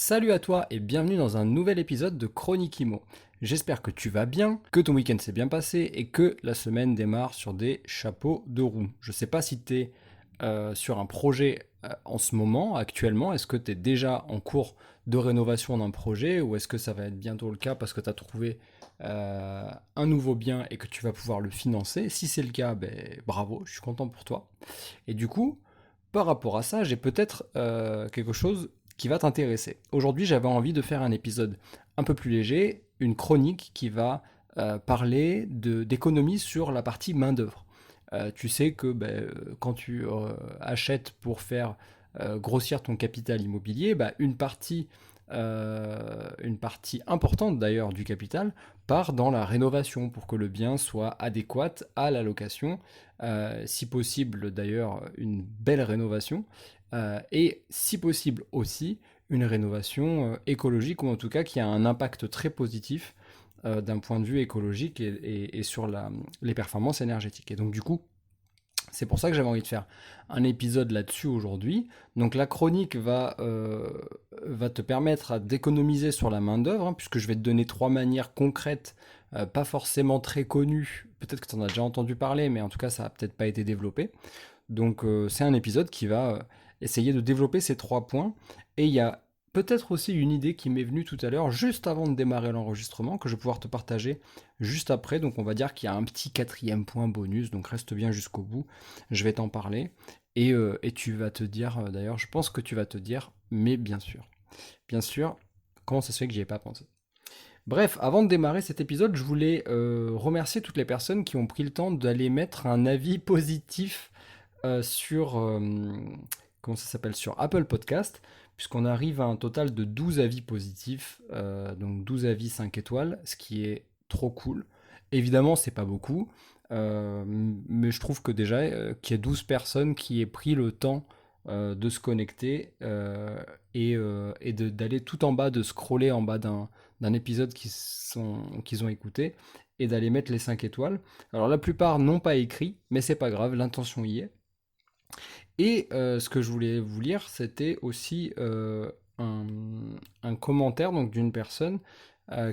Salut à toi et bienvenue dans un nouvel épisode de Chronique Imo. J'espère que tu vas bien, que ton week-end s'est bien passé et que la semaine démarre sur des chapeaux de roue. Je sais pas si tu es sur un projet en ce moment, actuellement. Est-ce que tu es déjà en cours de rénovation d'un projet ou est-ce que ça va être bientôt le cas parce que tu as trouvé un nouveau bien et que tu vas pouvoir le financer? Si c'est le cas, ben, bravo, je suis content pour toi. Et du coup, par rapport à ça, j'ai peut-être quelque chose qui va t'intéresser. Aujourd'hui, j'avais envie de faire un épisode un peu plus léger, une chronique qui va parler d'économie sur la partie main-d'œuvre. Tu sais que quand tu achètes pour faire grossir ton capital immobilier, une partie importante d'ailleurs du capital part dans la rénovation pour que le bien soit adéquat à la location, si possible d'ailleurs une belle rénovation, et si possible aussi une rénovation écologique ou en tout cas qui a un impact très positif d'un point de vue écologique et sur les performances énergétiques. Et donc du coup, c'est pour ça que j'avais envie de faire un épisode là-dessus aujourd'hui. Donc la chronique va te permettre d'économiser sur la main-d'œuvre, hein, puisque je vais te donner trois manières concrètes, pas forcément très connues. Peut-être que tu en as déjà entendu parler, mais en tout cas, ça n'a peut-être pas été développé. Donc c'est un épisode qui va essayer de développer ces trois points. Et il y a peut-être aussi une idée qui m'est venue tout à l'heure, juste avant de démarrer l'enregistrement, que je vais pouvoir te partager juste après. Donc on va dire qu'il y a un petit quatrième point bonus, donc reste bien jusqu'au bout. Je vais t'en parler. Et tu vas te dire, d'ailleurs, je pense que tu vas te dire, mais bien sûr, comment ça se fait que j'y ai pas pensé? Bref, avant de démarrer cet épisode, je voulais remercier toutes les personnes qui ont pris le temps d'aller mettre un avis positif sur, comment ça s'appelle, sur Apple Podcast, puisqu'on arrive à un total de 12 avis positifs, donc 12 avis 5 étoiles, ce qui est trop cool. Évidemment, c'est pas beaucoup, mais je trouve que déjà, qu'il y ait 12 personnes qui aient pris le temps de se connecter et d'aller tout en bas, de scroller en bas d'un épisode qu'ils ont écouté et d'aller mettre les 5 étoiles. Alors la plupart n'ont pas écrit, mais c'est pas grave, l'intention y est. Et ce que je voulais vous lire, c'était aussi un, un commentaire donc d'une personne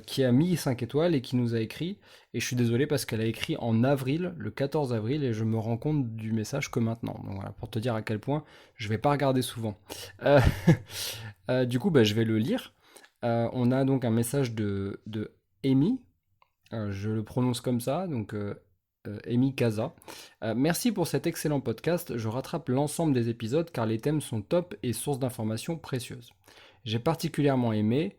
qui a mis 5 étoiles et qui nous a écrit. Et je suis désolé parce qu'elle a écrit en avril, le 14 avril, et je me rends compte du message que maintenant. Donc voilà, pour te dire à quel point je vais pas regarder souvent. Euh, du coup, je vais le lire. On a donc un message de Amy, je le prononce comme ça, donc Amy Kaza. Merci pour cet excellent podcast. Je rattrape l'ensemble des épisodes car les thèmes sont top et source d'informations précieuses. J'ai particulièrement aimé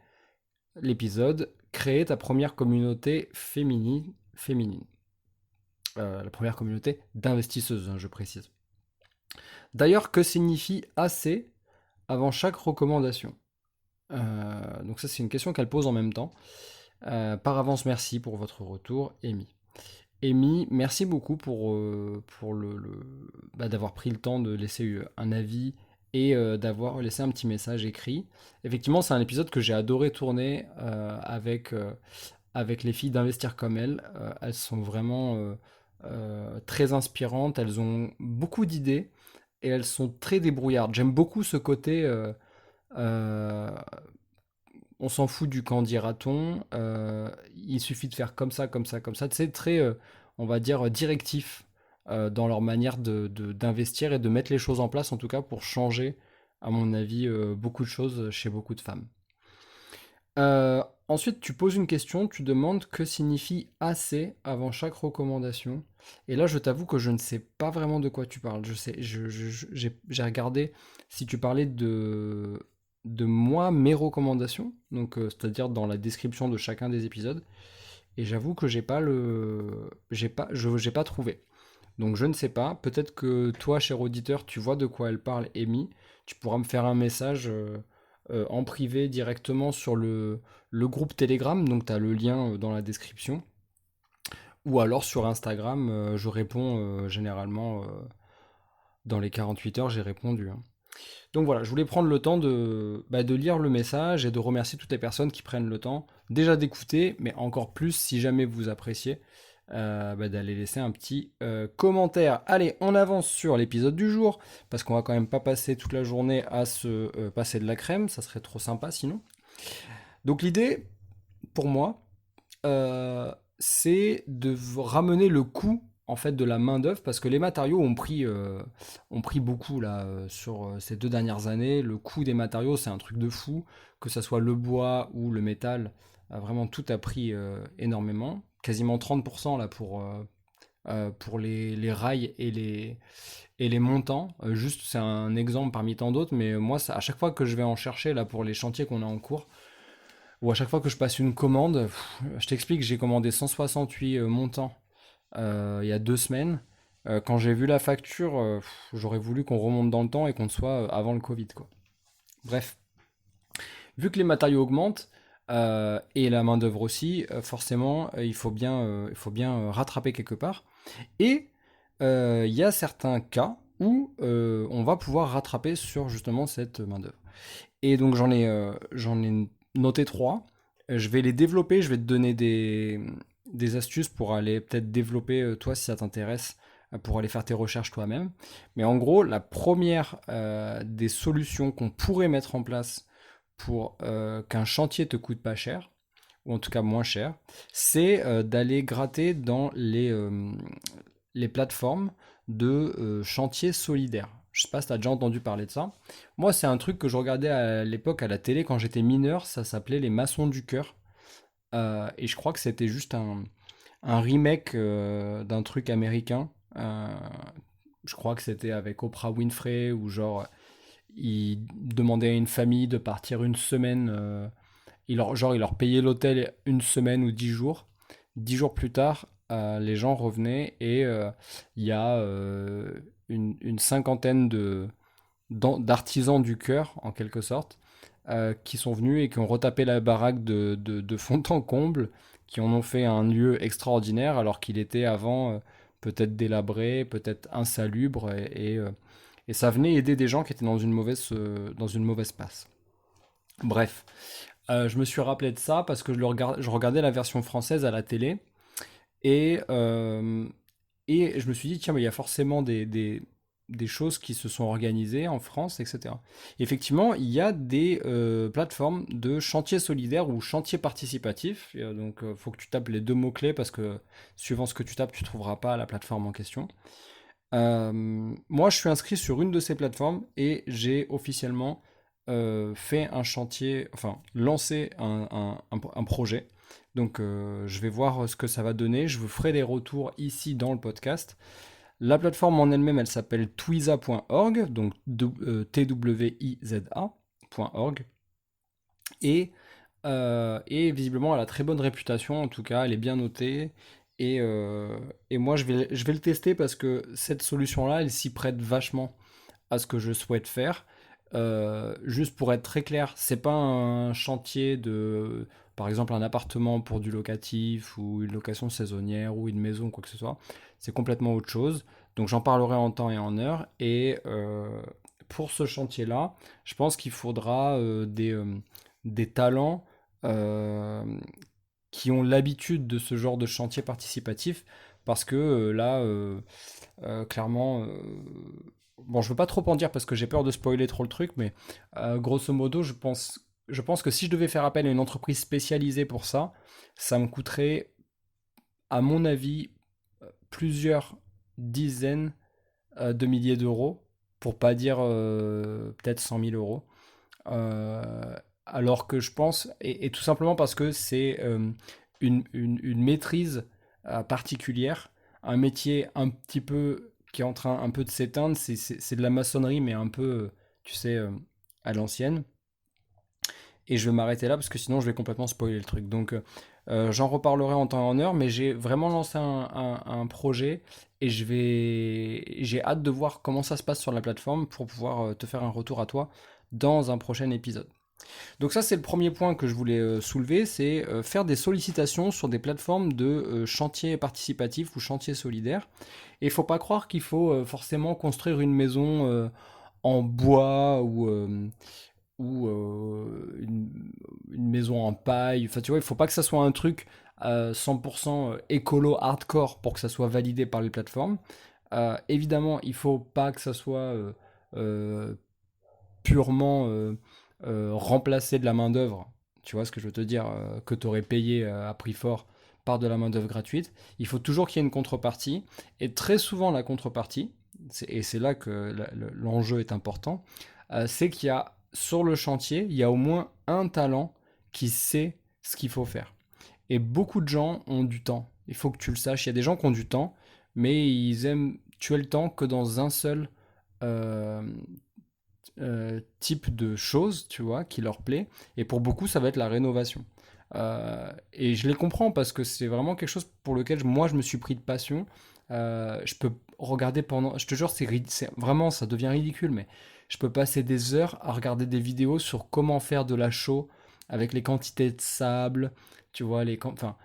l'épisode Créer ta première communauté féminine. La première communauté d'investisseuses, hein, je précise. D'ailleurs, que signifie assez avant chaque recommandation? Donc ça, c'est une question qu'elle pose en même temps. Par avance, merci pour votre retour, Amy. Amy, merci beaucoup pour d'avoir pris le temps de laisser un avis et d'avoir laissé un petit message écrit. Effectivement, c'est un épisode que j'ai adoré tourner avec les filles d'Investir comme elles. Elles sont vraiment très inspirantes, elles ont beaucoup d'idées et elles sont très débrouillardes. J'aime beaucoup ce côté euh, on s'en fout du quand dira-t-on, il suffit de faire comme ça, comme ça, comme ça. C'est très, on va dire, directif dans leur manière d'investir et de mettre les choses en place, en tout cas pour changer, à mon avis, beaucoup de choses chez beaucoup de femmes. Ensuite, tu poses une question, tu demandes que signifie assez avant chaque recommandation. Et là, je t'avoue que je ne sais pas vraiment de quoi tu parles. J'ai regardé si tu parlais de moi, mes recommandations, donc c'est-à-dire dans la description de chacun des épisodes. Et j'avoue que j'ai pas trouvé. Donc je ne sais pas. Peut-être que toi, cher auditeur, tu vois de quoi elle parle, Amy. Tu pourras me faire un message en privé directement sur le groupe Telegram. Donc tu as le lien dans la description. Ou alors sur Instagram, je réponds généralement dans les 48 heures, j'ai répondu, hein. Donc voilà, je voulais prendre le temps de lire le message et de remercier toutes les personnes qui prennent le temps déjà d'écouter, mais encore plus si jamais vous appréciez. d'aller laisser un petit commentaire. Allez, on avance sur l'épisode du jour, parce qu'on va quand même pas passer toute la journée à se passer de la crème, ça serait trop sympa sinon. Donc l'idée, pour moi, c'est de ramener le coût en fait de la main d'œuvre parce que les matériaux ont pris beaucoup là sur ces 2 dernières années. Le coût des matériaux, c'est un truc de fou, que ça soit le bois ou le métal, vraiment tout a pris énormément, quasiment 30% là pour les rails et les montants. Juste, c'est un exemple parmi tant d'autres, mais moi, à chaque fois que je vais en chercher là pour les chantiers qu'on a en cours, ou à chaque fois que je passe une commande, je t'explique, j'ai commandé 168 montants il y a 2 semaines. Quand j'ai vu la facture, j'aurais voulu qu'on remonte dans le temps et qu'on soit avant le Covid, quoi. Bref, vu que les matériaux augmentent et la main-d'œuvre aussi, forcément, il faut bien rattraper quelque part. Et il y a certains cas où on va pouvoir rattraper sur justement cette main-d'œuvre. Et donc j'en ai noté trois. Je vais les développer, je vais te donner des astuces pour aller peut-être développer toi si ça t'intéresse, pour aller faire tes recherches toi-même. Mais en gros, la première des solutions qu'on pourrait mettre en place pour qu'un chantier te coûte pas cher, ou en tout cas moins cher, c'est d'aller gratter dans les plateformes de chantiers solidaires. Je sais pas si tu as déjà entendu parler de ça. Moi, c'est un truc que je regardais à l'époque à la télé quand j'étais mineur. Ça s'appelait Les Maçons du Cœur. Et je crois que c'était juste un remake d'un truc américain. Je crois que c'était avec Oprah Winfrey, où genre, il demandait à une famille de partir une semaine. Il leur payait l'hôtel une semaine ou 10 jours. 10 jours plus tard, les gens revenaient et il y a une cinquantaine d'artisans du cœur, en quelque sorte, qui sont venus et qui ont retapé la baraque de fond en comble, qui en ont fait un lieu extraordinaire alors qu'il était avant peut-être délabré, peut-être insalubre et ça venait aider des gens qui étaient dans une mauvaise passe. Bref, je me suis rappelé de ça parce que je regardais la version française à la télé et, euh, et je me suis dit, tiens, mais il y a forcément des choses qui se sont organisées en France, etc. Effectivement, il y a des plateformes de chantier solidaire ou chantier participatif. Donc, il faut que tu tapes les deux mots-clés parce que suivant ce que tu tapes, tu ne trouveras pas la plateforme en question. Moi, je suis inscrit sur une de ces plateformes et j'ai officiellement fait un chantier, enfin, lancé un projet. Donc, je vais voir ce que ça va donner. Je vous ferai des retours ici dans le podcast. La plateforme en elle-même, elle s'appelle twiza.org, donc twiza.org. Et visiblement, elle a très bonne réputation, en tout cas, elle est bien notée. Et moi, je vais le tester parce que cette solution-là, elle s'y prête vachement à ce que je souhaite faire. Juste pour être très clair, c'est pas un chantier de, par exemple, un appartement pour du locatif ou une location saisonnière ou une maison, quoi que ce soit. C'est complètement autre chose. Donc j'en parlerai en temps et en heure. Et pour ce chantier-là, je pense qu'il faudra des talents euh, qui ont l'habitude de ce genre de chantier participatif parce que clairement, bon, je veux pas trop en dire parce que j'ai peur de spoiler trop le truc, mais grosso modo, je pense que si je devais faire appel à une entreprise spécialisée pour ça, ça me coûterait, à mon avis, plusieurs dizaines de milliers d'euros, pour pas dire peut-être 100 000 euros. Alors que je pense, et tout simplement parce que c'est une maîtrise particulière, un métier un petit peu qui est en train un peu de s'éteindre, c'est de la maçonnerie, mais un peu, tu sais, à l'ancienne. Et je vais m'arrêter là parce que sinon je vais complètement spoiler le truc. Donc j'en reparlerai en temps et en heure, mais j'ai vraiment lancé un projet et j'ai hâte de voir comment ça se passe sur la plateforme pour pouvoir te faire un retour à toi dans un prochain épisode. Donc ça c'est le premier point que je voulais soulever, c'est faire des sollicitations sur des plateformes de chantier participatif ou chantier solidaire. Et il faut pas croire qu'il faut forcément construire une maison en bois ou une maison en paille. Enfin tu vois, il faut pas que ça soit un truc 100% écolo hardcore pour que ça soit validé par les plateformes. Évidemment, il faut pas que ça soit euh, purement remplacer de la main-d'œuvre, tu vois ce que je veux te dire, que tu aurais payé à prix fort par de la main-d'œuvre gratuite. Il faut toujours qu'il y ait une contrepartie. Et très souvent, la contrepartie, et c'est là que l'enjeu est important, c'est qu'il y a sur le chantier, il y a au moins un talent qui sait ce qu'il faut faire. Et beaucoup de gens ont du temps. Il faut que tu le saches. Il y a des gens qui ont du temps, mais ils aiment tuer le temps que dans un seul euh, type de choses, tu vois, qui leur plaît. Et pour beaucoup, ça va être la rénovation. Et je les comprends parce que c'est vraiment quelque chose pour lequel moi je me suis pris de passion. Je peux regarder pendant, je te jure, c'est vraiment, ça devient ridicule, mais je peux passer des heures à regarder des vidéos sur comment faire de la chaux avec les quantités de sable, tu vois, enfin,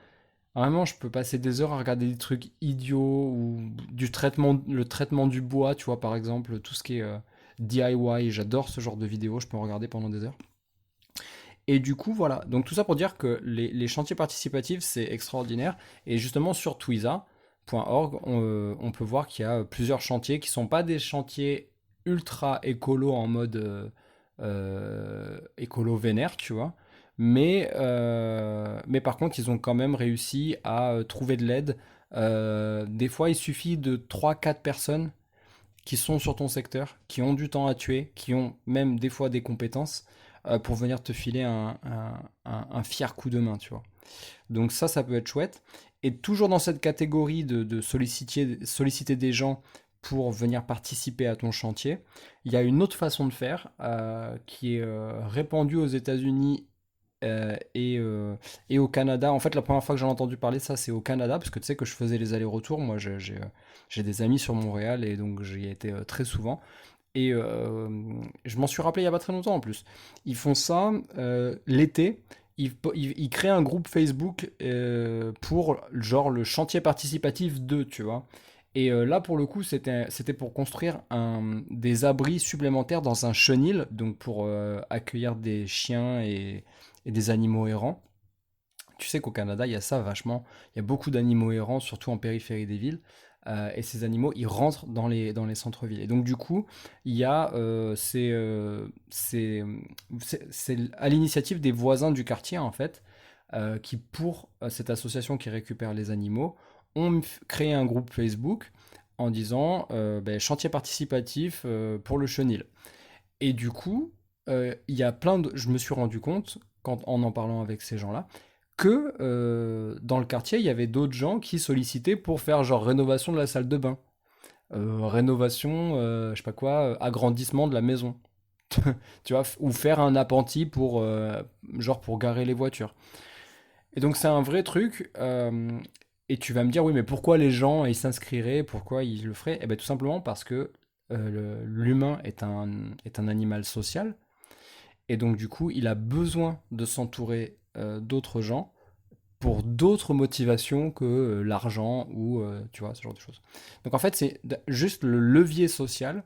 vraiment, je peux passer des heures à regarder des trucs idiots ou le traitement du bois, tu vois, par exemple, tout ce qui est DIY. J'adore ce genre de vidéos, je peux en regarder pendant des heures. Et du coup, voilà. Donc tout ça pour dire que les chantiers participatifs, c'est extraordinaire. Et justement, sur twiza.org, on peut voir qu'il y a plusieurs chantiers qui sont pas des chantiers ultra écolo en mode écolo vénère, tu vois. Mais par contre, ils ont quand même réussi à trouver de l'aide. Des fois, il suffit de trois quatre personnes qui sont sur ton secteur, qui ont du temps à tuer, qui ont même des fois des compétences pour venir te filer un fier coup de main, tu vois. Donc ça peut être chouette. Et toujours dans cette catégorie de solliciter des gens pour venir participer à ton chantier, il y a une autre façon de faire qui est répandue aux États-Unis et au Canada. En fait, la première fois que j'en ai entendu parler, ça, c'est au Canada, parce que tu sais que je faisais les allers-retours. Moi, j'ai des amis sur Montréal et donc j'y ai été très souvent. Et je m'en suis rappelé il y a pas très longtemps en plus. Ils font ça l'été. Ils créent un groupe Facebook pour genre le chantier participatif 2, tu vois. Et là, pour le coup, c'était pour construire des abris supplémentaires dans un chenil, donc pour accueillir des chiens et des animaux errants. Tu sais qu'au Canada, il y a ça vachement. Il y a beaucoup d'animaux errants, surtout en périphérie des villes. Et ces animaux, ils rentrent dans les centres-villes. Et donc, du coup, il y a, c'est à l'initiative des voisins du quartier, en fait, qui, pour cette association qui récupère les animaux, ont créé un groupe Facebook en disant ben, chantier participatif pour le chenil. Et du coup, il y a je me suis rendu compte, en parlant avec ces gens-là, que dans le quartier, il y avait d'autres gens qui sollicitaient pour faire genre rénovation de la salle de bain, rénovation, je sais pas quoi, agrandissement de la maison, tu vois, ou faire un appentis pour, genre pour garer les voitures. Et donc c'est un vrai truc. Et tu vas me dire, oui, mais pourquoi les gens ils s'inscriraient, pourquoi ils le feraient? Eh bien tout simplement parce que l'humain est un animal social. Et donc du coup, il a besoin de s'entourer d'autres gens pour d'autres motivations que l'argent ou tu vois ce genre de choses. Donc en fait, c'est juste le levier social,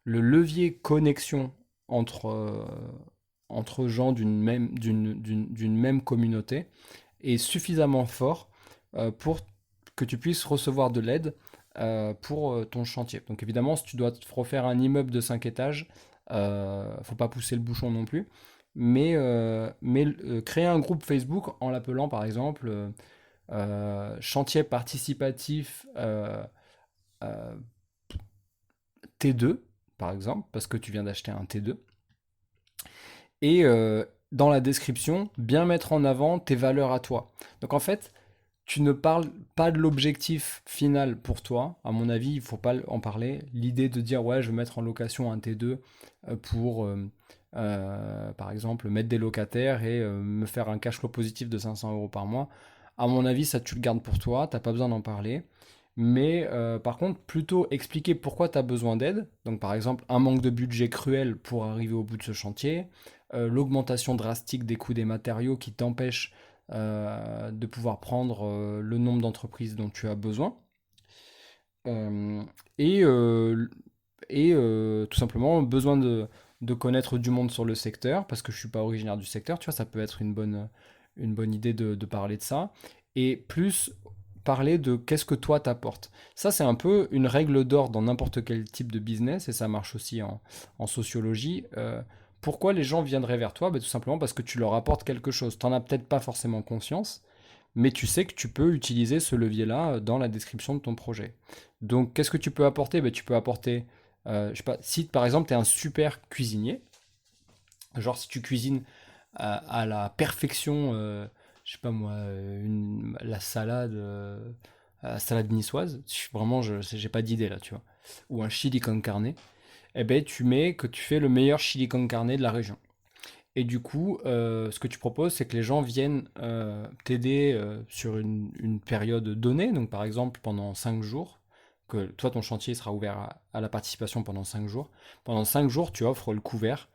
le levier connexion entre entre gens d'une même communauté est suffisamment fort pour que tu puisses recevoir de l'aide pour ton chantier. Donc évidemment, si tu dois te refaire un immeuble de 5 étages, faut pas pousser le bouchon non plus. Mais créer un groupe Facebook en l'appelant par exemple chantier participatif euh, T2, par exemple, parce que tu viens d'acheter un T2. Et dans la description, bien mettre en avant tes valeurs à toi. Donc en fait, tu ne parles pas de l'objectif final pour toi. À mon avis, il ne faut pas en parler. L'idée de dire, ouais, je vais mettre en location un T2 pour, par exemple, mettre des locataires et me faire un cash flow positif de 500 euros par mois. À mon avis, ça, tu le gardes pour toi. Tu n'as pas besoin d'en parler. Mais par contre, plutôt expliquer pourquoi tu as besoin d'aide. Donc par exemple, un manque de budget cruel pour arriver au bout de ce chantier, l'augmentation drastique des coûts des matériaux qui t'empêche de pouvoir prendre le nombre d'entreprises dont tu as besoin. Euh, et tout simplement, besoin de connaître du monde sur le secteur, parce que je ne suis pas originaire du secteur, tu vois, ça peut être une bonne idée de parler de ça. et plus parler de qu'est-ce que toi t'apportes. Ça, c'est un peu une règle d'or dans n'importe quel type de business, et ça marche aussi en sociologie. Pourquoi les gens viendraient vers toi? Tout simplement parce que tu leur apportes quelque chose. Tu n'en as peut-être pas forcément conscience, mais tu sais que tu peux utiliser ce levier-là dans la description de ton projet. Donc, qu'est-ce que tu peux apporter? Tu peux apporter, je sais pas, si par exemple tu es un super cuisinier, genre si tu cuisines à la perfection, je sais pas moi, la salade niçoise, vraiment, j'ai pas d'idée là, tu vois, ou un chili con carne, eh ben tu mets que tu fais le meilleur chili con carne de la région. Et du coup, ce que tu proposes, c'est que les gens viennent t'aider sur une période donnée, donc par exemple pendant 5 jours, que toi ton chantier sera ouvert à la participation pendant 5 jours. Pendant 5 jours, tu offres le couvert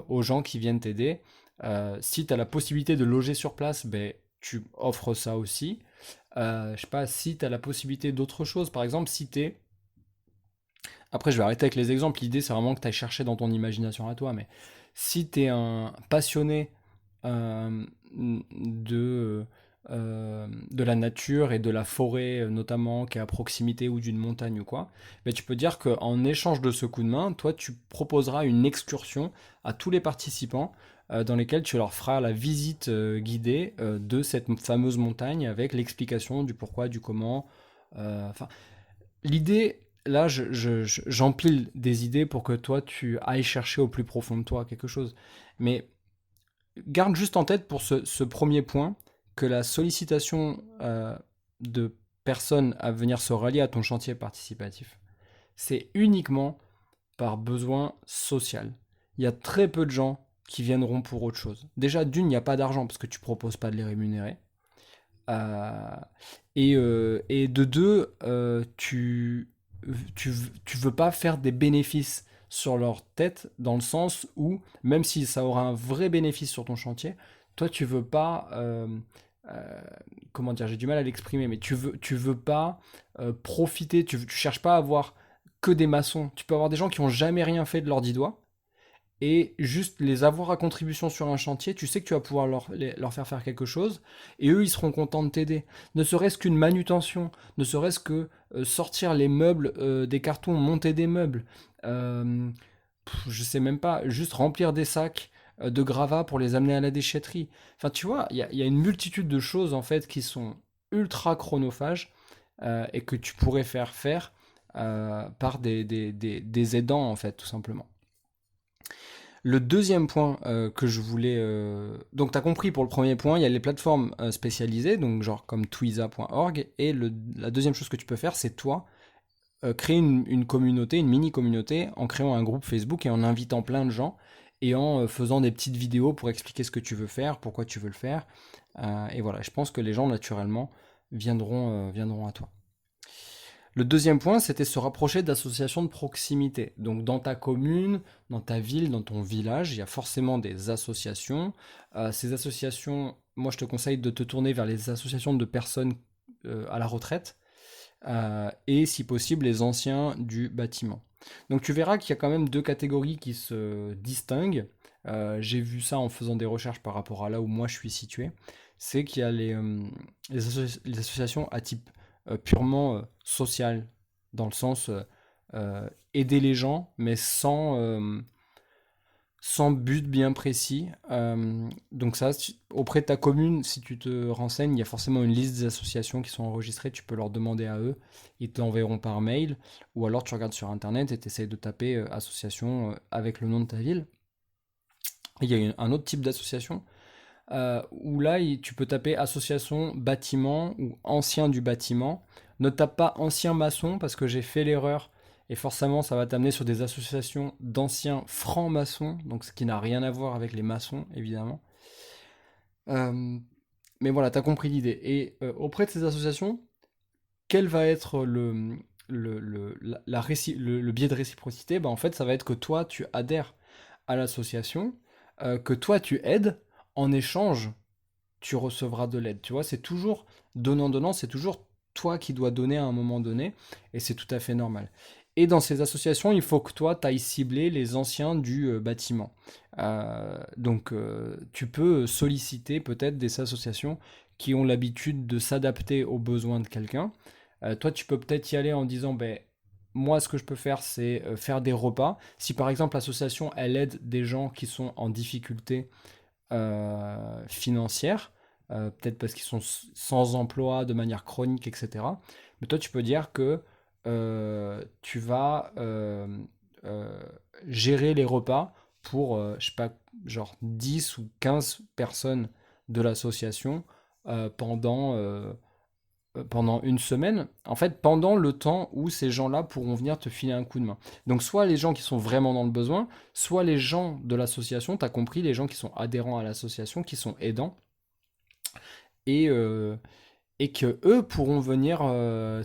aux gens qui viennent t'aider. Si tu as la possibilité de loger sur place, ben, tu offres ça aussi. Je sais pas, si tu as la possibilité d'autre chose, par exemple, si tu es... Après, je vais arrêter avec les exemples, l'idée c'est vraiment que tu ailles chercher dans ton imagination à toi, mais si tu es un passionné euh, de la nature et de la forêt, notamment, qui est à proximité ou d'une montagne ou quoi, ben, tu peux dire qu'en échange de ce coup de main, toi, tu proposeras une excursion à tous les participants dans lesquels tu leur feras la visite guidée de cette fameuse montagne avec l'explication du pourquoi, du comment. Enfin, l'idée, là, j'empile des idées pour que toi, tu ailles chercher au plus profond de toi quelque chose. Mais garde juste en tête pour ce premier point que la sollicitation de personnes à venir se rallier à ton chantier participatif, c'est uniquement par besoin social. Il y a très peu de gens qui viendront pour autre chose. Déjà, d'une, il n'y a pas d'argent parce que tu proposes pas de les rémunérer. Euh, et de deux, tu, tu veux pas faire des bénéfices sur leur tête, dans le sens où, même si ça aura un vrai bénéfice sur ton chantier, toi tu veux pas, euh, comment dire, j'ai du mal à l'exprimer, mais tu veux pas profiter, tu cherches pas à avoir que des maçons. Tu peux avoir des gens qui ont jamais rien fait de leurs 10 doigts, et juste les avoir à contribution sur un chantier, tu sais que tu vas pouvoir leur faire faire quelque chose, et eux, ils seront contents de t'aider. Ne serait-ce qu'une manutention, ne serait-ce que sortir les meubles des cartons, monter des meubles, euh, je sais même pas, juste remplir des sacs de gravats pour les amener à la déchetterie. Enfin, tu vois, il y a une multitude de choses, en fait, qui sont ultra chronophages et que tu pourrais faire par des aidants, en fait, tout simplement. Le deuxième point que je voulais... Donc, tu as compris, pour le premier point, il y a les plateformes spécialisées, donc genre comme twiza.org. Et la deuxième chose que tu peux faire, c'est toi, créer une communauté, une mini-communauté, en créant un groupe Facebook et en invitant plein de gens, et en faisant des petites vidéos pour expliquer ce que tu veux faire, pourquoi tu veux le faire. Et voilà, je pense que les gens, naturellement, viendront à toi. Le deuxième point, c'était se rapprocher d'associations de proximité. Donc dans ta commune, dans ta ville, dans ton village, il y a forcément des associations. Ces associations, moi je te conseille de te tourner vers les associations de personnes à la retraite et si possible les anciens du bâtiment. Donc tu verras qu'il y a quand même deux catégories qui se distinguent. J'ai vu ça en faisant des recherches par rapport à là où moi je suis situé. C'est qu'il y a les associations à type purement social, dans le sens aider les gens, mais sans but bien précis. Donc ça, auprès de ta commune, si tu te renseignes, il y a forcément une liste des associations qui sont enregistrées, tu peux leur demander à eux, ils te l'enverront par mail, ou alors tu regardes sur internet et tu essayes de taper association avec le nom de ta ville. Et il y a un autre type d'association où là, tu peux taper association bâtiment ou ancien du bâtiment. Ne tape pas ancien maçon parce que j'ai fait l'erreur et forcément ça va t'amener sur des associations d'anciens francs-maçons, donc ce qui n'a rien à voir avec les maçons évidemment. Euh, mais voilà, tu as compris l'idée. Et auprès de ces associations, quel va être le biais de réciprocité? En fait, ça va être que toi, tu adhères à l'association, que toi, tu aides, en échange, tu recevras de l'aide. Tu vois, c'est toujours donnant-donnant, c'est toujours toi qui dois donner à un moment donné, et c'est tout à fait normal. Et dans ces associations, il faut que toi, tu ailles cibler les anciens du bâtiment. Donc, tu peux solliciter peut-être des associations qui ont l'habitude de s'adapter aux besoins de quelqu'un. Toi, tu peux peut-être y aller en disant, ben, moi, ce que je peux faire, c'est faire des repas. Si par exemple l'association, elle aide des gens qui sont en difficulté financière, peut-être parce qu'ils sont sans emploi de manière chronique, etc. Mais toi, tu peux dire que tu vas euh, gérer les repas pour, je sais pas, genre 10 ou 15 personnes de l'association pendant une semaine, en fait, pendant le temps où ces gens-là pourront venir te filer un coup de main. Donc, soit les gens qui sont vraiment dans le besoin, soit les gens de l'association, tu as compris, les gens qui sont adhérents à l'association, qui sont aidants, et, euh, et que eux pourront venir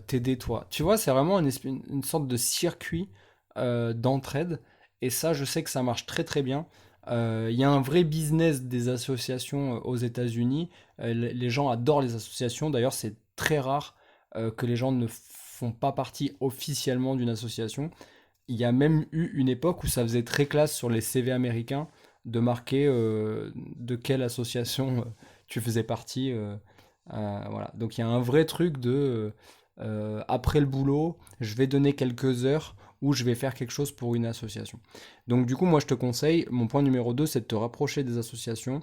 t'aider toi. Tu vois, c'est vraiment une sorte de circuit d'entraide, et ça, je sais que ça marche très très bien. Il y a un vrai business des associations aux États-Unis. Les gens adorent les associations. D'ailleurs, c'est très rare que les gens ne font pas partie officiellement d'une association. Il y a même eu une époque où ça faisait très classe sur les CV américains de marquer de quelle association tu faisais partie. Voilà. Donc il y a un vrai truc de après le boulot, je vais donner quelques heures où je vais faire quelque chose pour une association. Donc du coup, moi je te conseille, mon point numéro 2, c'est de te rapprocher des associations.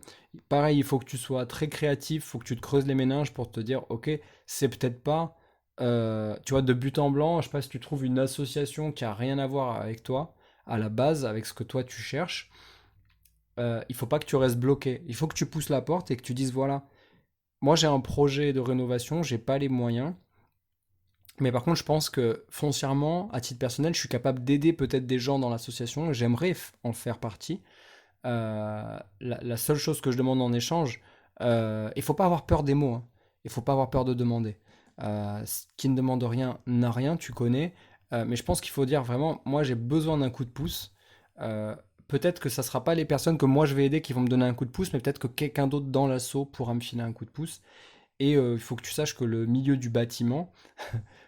Pareil, il faut que tu sois très créatif, il faut que tu te creuses les méninges pour te dire, ok, c'est peut-être pas, tu vois, de but en blanc, je sais pas si tu trouves une association qui a rien à voir avec toi, à la base, avec ce que toi tu cherches, il faut pas que tu restes bloqué. Il faut que tu pousses la porte et que tu dises, voilà, moi j'ai un projet de rénovation, j'ai pas les moyens, mais par contre, je pense que foncièrement, à titre personnel, je suis capable d'aider peut-être des gens dans l'association. J'aimerais en faire partie. La seule chose que je demande en échange, il faut pas avoir peur des mots. Hein. Il faut pas avoir peur de demander. Qui ne demande rien n'a rien, tu connais. Mais je pense qu'il faut dire vraiment, moi j'ai besoin d'un coup de pouce. Euh, Peut-être que ça sera pas les personnes que moi je vais aider qui vont me donner un coup de pouce, mais peut-être que quelqu'un d'autre dans l'asso pourra me filer un coup de pouce. Et il faut que tu saches que le milieu du bâtiment,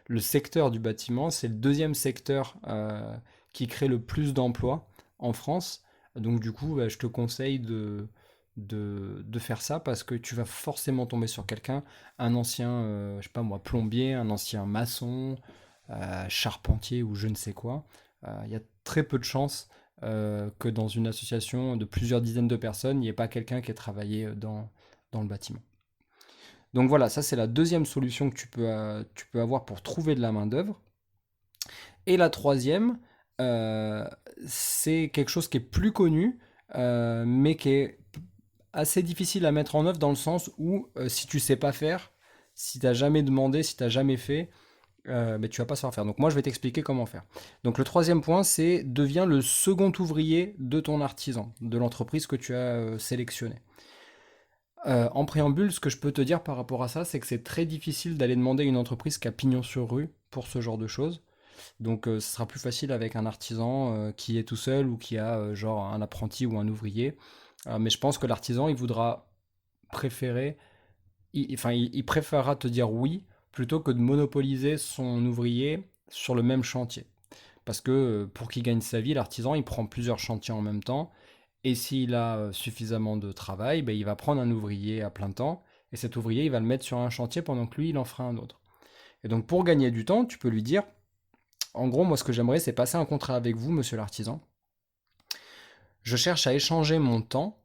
le secteur du bâtiment, c'est le deuxième secteur qui crée le plus d'emplois en France. Donc du coup, bah, je te conseille de faire ça parce que tu vas forcément tomber sur quelqu'un, un ancien, je sais pas moi, plombier, un ancien maçon, charpentier ou je ne sais quoi. Il y a très peu de chances que dans une association de plusieurs dizaines de personnes, il n'y ait pas quelqu'un qui ait travaillé dans le bâtiment. Donc voilà, ça c'est la deuxième solution que tu peux avoir pour trouver de la main-d'œuvre. Et la troisième, euh, c'est quelque chose qui est plus connu, mais qui est assez difficile à mettre en œuvre dans le sens où si tu sais pas faire, si tu n'as jamais demandé, si tu n'as jamais fait, mais tu vas pas savoir faire. Donc moi je vais t'expliquer comment faire. Donc le troisième point, c'est deviens le second ouvrier de ton artisan, de l'entreprise que tu as sélectionnée. En préambule, ce que je peux te dire par rapport à ça, c'est que c'est très difficile d'aller demander à une entreprise qui a pignon sur rue pour ce genre de choses. Donc, ce sera plus facile avec un artisan qui est tout seul ou qui a genre un apprenti ou un ouvrier. Mais je pense que l'artisan, il voudra préférer, il préférera te dire oui plutôt que de monopoliser son ouvrier sur le même chantier. Parce que pour qu'il gagne sa vie, l'artisan, il prend plusieurs chantiers en même temps. Et s'il a suffisamment de travail, ben, il va prendre un ouvrier à plein temps. Et cet ouvrier, il va le mettre sur un chantier pendant que lui, il en fera un autre. Et donc, pour gagner du temps, tu peux lui dire, en gros, moi, ce que j'aimerais, c'est passer un contrat avec vous, monsieur l'artisan. Je cherche à échanger mon temps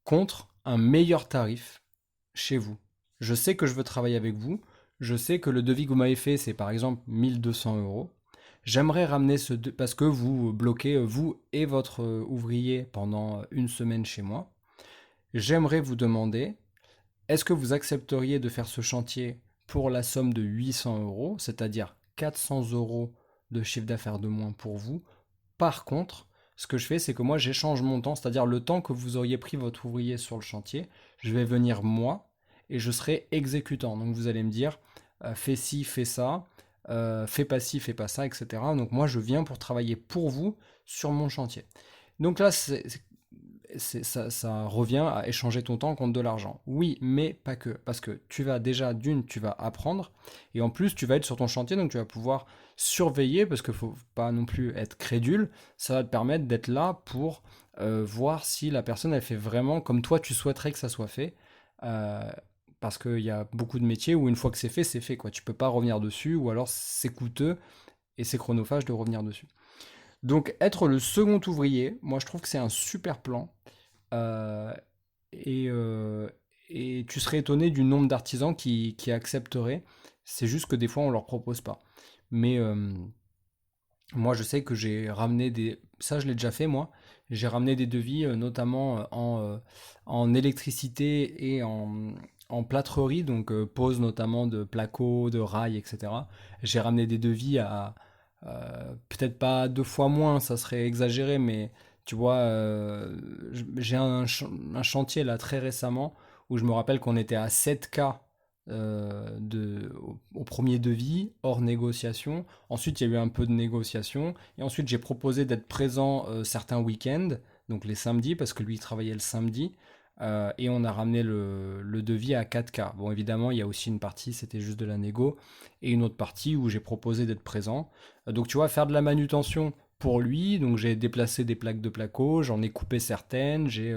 contre un meilleur tarif chez vous. Je sais que je veux travailler avec vous. Je sais que le devis que vous m'avez fait, c'est par exemple 1 200 euros. J'aimerais ramener parce que vous bloquez, vous et votre ouvrier, pendant une semaine chez moi. J'aimerais vous demander, est-ce que vous accepteriez de faire ce chantier pour la somme de 800 euros, c'est-à-dire 400 euros de chiffre d'affaires de moins pour vous. Par contre, ce que je fais, c'est que moi, j'échange mon temps, c'est-à-dire le temps que vous auriez pris votre ouvrier sur le chantier, je vais venir moi et je serai exécutant. Donc vous allez me dire, fais ci, fais ça, fais pas ci, fais pas ça, etc. Donc moi, je viens pour travailler pour vous sur mon chantier. Donc là, ça revient à échanger ton temps contre de l'argent. Oui, mais pas que. Parce que tu vas déjà, d'une, tu vas apprendre, et en plus, tu vas être sur ton chantier, donc tu vas pouvoir surveiller, parce qu'il ne faut pas non plus être crédule. Ça va te permettre d'être là pour voir si la personne, elle fait vraiment comme toi, tu souhaiterais que ça soit fait. Euh, Parce qu'il y a beaucoup de métiers où une fois que c'est fait, quoi. Tu peux pas revenir dessus, ou alors c'est coûteux et c'est chronophage de revenir dessus. Donc être le second ouvrier, moi je trouve que c'est un super plan. Euh, et, euh, et tu serais étonné du nombre d'artisans qui accepteraient. C'est juste que des fois on leur propose pas. Mais moi je sais que j'ai ramené des... Ça je l'ai déjà fait moi. J'ai ramené des devis notamment en électricité et en plâtrerie, donc pose notamment de placo, de rails, etc. J'ai ramené des devis à peut-être pas deux fois moins, ça serait exagéré, mais tu vois, j'ai un chantier là très récemment où je me rappelle qu'on était à 7K au premier devis, hors négociation. Ensuite, il y a eu un peu de négociation. Et ensuite, j'ai proposé d'être présent certains week-ends, donc les samedis, parce que lui, il travaillait le samedi. Et on a ramené le devis à 4K. Bon, évidemment, il y a aussi une partie, c'était juste de la négo, et une autre partie où j'ai proposé d'être présent. Donc, tu vois, faire de la manutention pour lui. Donc, j'ai déplacé des plaques de placo, j'en ai coupé certaines, j'ai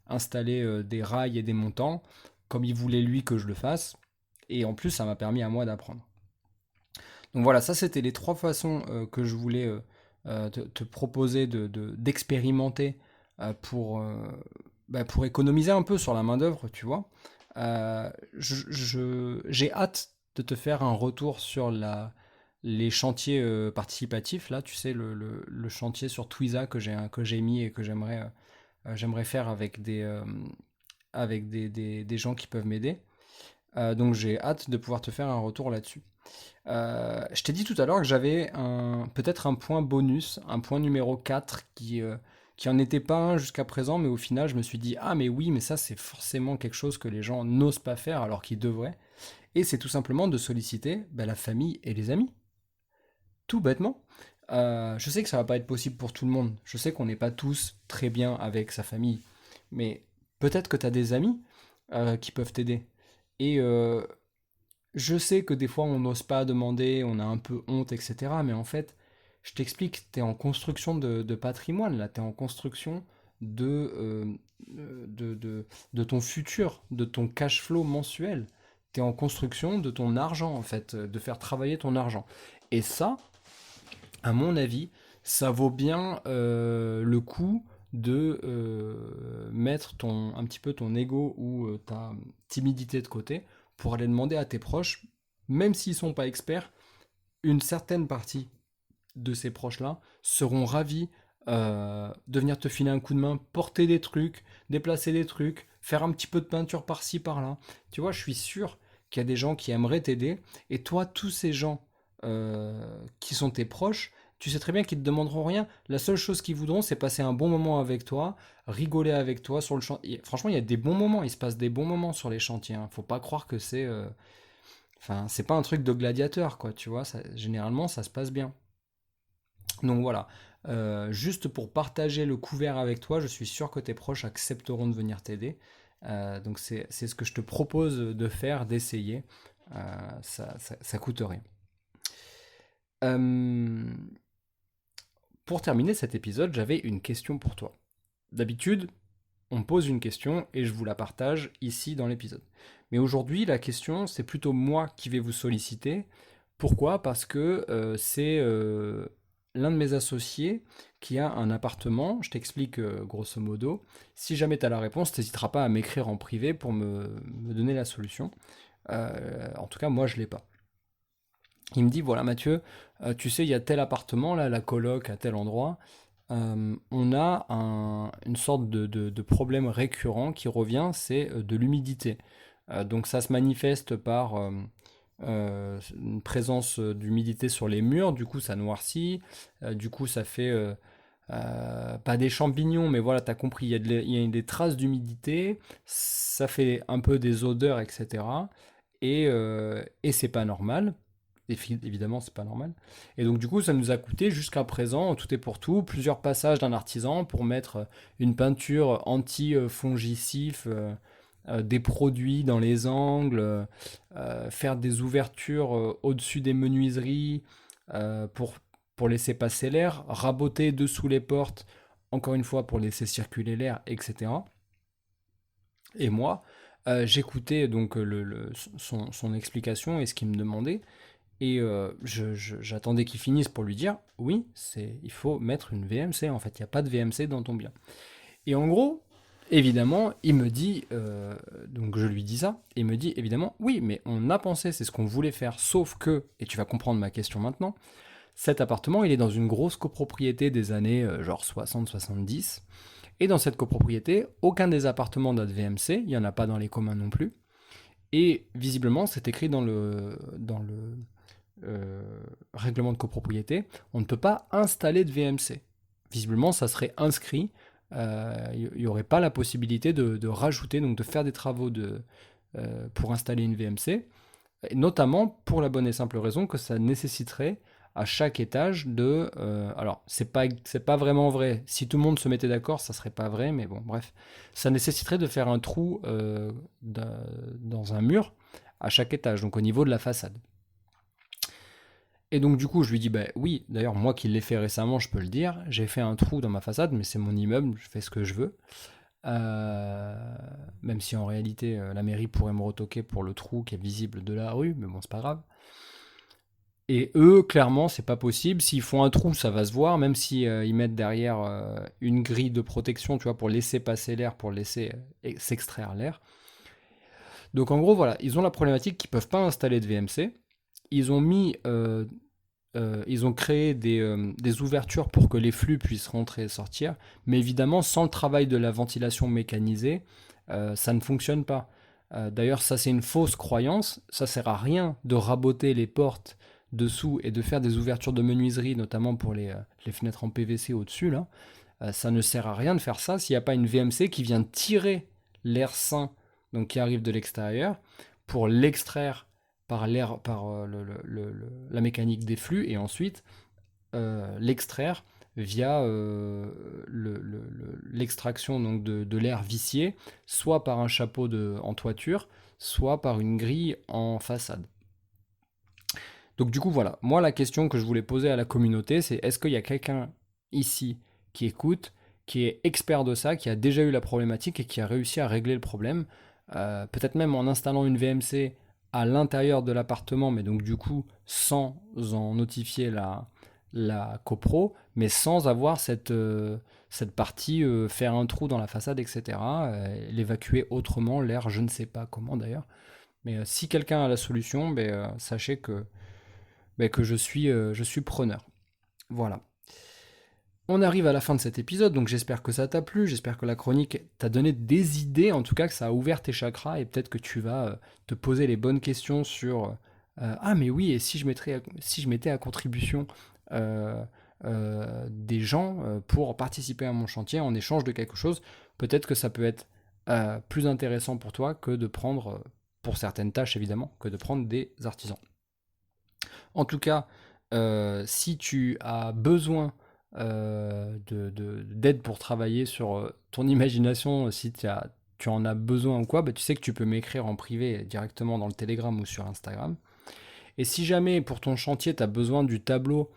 installé des rails et des montants, comme il voulait lui que je le fasse. Et en plus, ça m'a permis à moi d'apprendre. Donc voilà, ça c'était les trois façons que je voulais te proposer d'expérimenter pour, pour économiser un peu sur la main-d'œuvre, tu vois. J'ai hâte de te faire un retour sur les chantiers participatifs, là, tu sais, le chantier sur Twiza que j'ai mis et que j'aimerais faire avec des gens qui peuvent m'aider. Donc j'ai hâte de pouvoir te faire un retour là-dessus. Je t'ai dit tout à l'heure que j'avais peut-être un point bonus, un point numéro 4 qui en était pas un jusqu'à présent, mais au final je me suis dit, ah mais oui, mais ça c'est forcément quelque chose que les gens n'osent pas faire alors qu'ils devraient. Et c'est tout simplement de solliciter la famille et les amis. Tout bêtement. Je sais que ça va pas être possible pour tout le monde. Je sais qu'on n'est pas tous très bien avec sa famille. Mais peut-être que tu as des amis qui peuvent t'aider. Et je sais que des fois on n'ose pas demander, on a un peu honte, etc. Mais en fait, je t'explique, tu es en construction de patrimoine, là, tu es en construction de, euh, de ton futur, de ton cash flow mensuel. Tu es en construction de ton argent, en fait, de faire travailler ton argent. Et ça, à mon avis, ça vaut bien le coup de mettre un petit peu ton ego ou ta timidité de côté pour aller demander à tes proches, même s'ils ne sont pas experts, une certaine partie de ces proches-là seront ravis de venir te filer un coup de main, porter des trucs, déplacer des trucs, faire un petit peu de peinture par-ci, par-là. Tu vois, je suis sûr qu'il y a des gens qui aimeraient t'aider. Et toi, tous ces gens qui sont tes proches, tu sais très bien qu'ils ne te demanderont rien. La seule chose qu'ils voudront, c'est passer un bon moment avec toi, rigoler avec toi sur le chantier. Franchement, il y a des bons moments, il se passe des bons moments sur les chantiers. Hein. Faut pas croire que c'est... Enfin, c'est pas un truc de gladiateur, quoi, tu vois. Généralement, ça se passe bien. Donc voilà, juste pour partager le couvert avec toi, je suis sûr que tes proches accepteront de venir t'aider. Donc c'est ce que je te propose de faire, d'essayer. Ça coûte rien. Euh, pour terminer cet épisode, j'avais une question pour toi. D'habitude, on me pose une question et je vous la partage ici dans l'épisode. Mais aujourd'hui, la question, c'est plutôt moi qui vais vous solliciter. Pourquoi? Parce que c'est l'un de mes associés qui a un appartement. Je t'explique grosso modo. Si jamais tu as la réponse, tu n'hésiteras pas à m'écrire en privé pour me donner la solution. En tout cas, moi, je ne l'ai pas. Il me dit, voilà Mathieu, tu sais, il y a tel appartement, là, la coloc à tel endroit. On a une sorte de problème récurrent qui revient, c'est de l'humidité. Donc ça se manifeste par une présence d'humidité sur les murs, du coup ça noircit, du coup ça fait pas des champignons, mais voilà, t'as compris, il y a des traces d'humidité, ça fait un peu des odeurs, etc. Et c'est pas normal. Évidemment, c'est pas normal. Et donc, du coup, ça nous a coûté jusqu'à présent, tout est pour tout, plusieurs passages d'un artisan pour mettre une peinture anti-fongicide, des produits dans les angles, faire des ouvertures au-dessus des menuiseries pour laisser passer l'air, raboter dessous les portes, encore une fois pour laisser circuler l'air, etc. Et moi, j'écoutais donc son explication et ce qu'il me demandait. Et j'attendais qu'il finisse pour lui dire, oui, il faut mettre une VMC, en fait, il n'y a pas de VMC dans ton bien. Et en gros, évidemment, il me dit, donc je lui dis ça, et il me dit, évidemment, oui, mais on a pensé, c'est ce qu'on voulait faire, sauf que, et tu vas comprendre ma question maintenant, cet appartement, il est dans une grosse copropriété des années genre 60-70, et dans cette copropriété, aucun des appartements n'a de VMC, il n'y en a pas dans les communs non plus, et visiblement, c'est écrit dans le règlement de copropriété, on ne peut pas installer de VMC. Visiblement, ça serait inscrit. Il n'y aurait pas la possibilité de rajouter, donc de faire des travaux pour installer une VMC, et notamment pour la bonne et simple raison que ça nécessiterait à chaque étage alors, c'est pas vraiment vrai. Si tout le monde se mettait d'accord, ça serait pas vrai, mais bon, bref. Ça nécessiterait de faire un trou dans un mur à chaque étage, donc au niveau de la façade. Et donc du coup, je lui dis, bah oui, d'ailleurs, moi qui l'ai fait récemment, je peux le dire, j'ai fait un trou dans ma façade, mais c'est mon immeuble, je fais ce que je veux. Même si en réalité, la mairie pourrait me retoquer pour le trou qui est visible de la rue, mais bon, c'est pas grave. Et eux, clairement, c'est pas possible. S'ils font un trou, ça va se voir, même si ils mettent derrière une grille de protection, tu vois, pour laisser passer l'air, pour laisser s'extraire l'air. Donc en gros, voilà, ils ont la problématique qu'ils peuvent pas installer de VMC. Ils ont ils ont créé des ouvertures pour que les flux puissent rentrer et sortir, mais évidemment, sans le travail de la ventilation mécanisée, ça ne fonctionne pas. D'ailleurs, ça c'est une fausse croyance, ça sert à rien de raboter les portes dessous et de faire des ouvertures de menuiserie, notamment pour les fenêtres en PVC au-dessus, là. Ça ne sert à rien de faire ça s'il n'y a pas une VMC qui vient tirer l'air sain, donc qui arrive de l'extérieur, pour l'extraire par l'air, par la mécanique des flux, et ensuite l'extraire via l'extraction donc de l'air vicié, soit par un chapeau en toiture, soit par une grille en façade. Donc du coup voilà, moi la question que je voulais poser à la communauté, c'est est-ce qu'il y a quelqu'un ici qui écoute, qui est expert de ça, qui a déjà eu la problématique et qui a réussi à régler le problème, peut-être même en installant une VMC à l'intérieur de l'appartement, mais donc du coup sans en notifier la copro, mais sans avoir cette partie, faire un trou dans la façade, etc., l'évacuer autrement, l'air, je ne sais pas comment d'ailleurs. Mais si quelqu'un a la solution, sachez que je suis preneur. Voilà. On arrive à la fin de cet épisode, donc j'espère que ça t'a plu, j'espère que la chronique t'a donné des idées, en tout cas que ça a ouvert tes chakras, et peut-être que tu vas te poser les bonnes questions sur ah mais oui, et si je mettais à contribution des gens pour participer à mon chantier en échange de quelque chose, peut-être que ça peut être plus intéressant pour toi que de prendre, pour certaines tâches évidemment, que de prendre des artisans. En tout cas, si tu as besoin d'aide pour travailler sur ton imagination, si tu en as besoin ou quoi, tu sais que tu peux m'écrire en privé directement dans le Telegram ou sur Instagram. Et si jamais pour ton chantier, tu as besoin d'un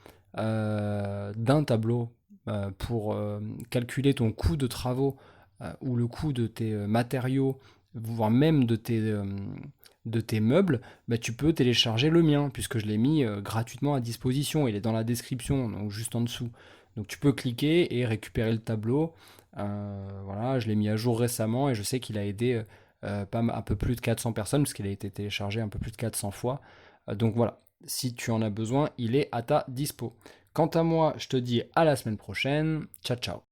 tableau pour calculer ton coût de travaux ou le coût de tes matériaux, voire même de tes meubles, tu peux télécharger le mien, puisque je l'ai mis gratuitement à disposition. Il est dans la description, donc juste en dessous. Donc tu peux cliquer et récupérer le tableau. Voilà, je l'ai mis à jour récemment et je sais qu'il a aidé un peu plus de 400 personnes, parce qu'il a été téléchargé un peu plus de 400 fois. Donc voilà, si tu en as besoin, il est à ta dispo. Quant à moi, je te dis à la semaine prochaine. Ciao, ciao.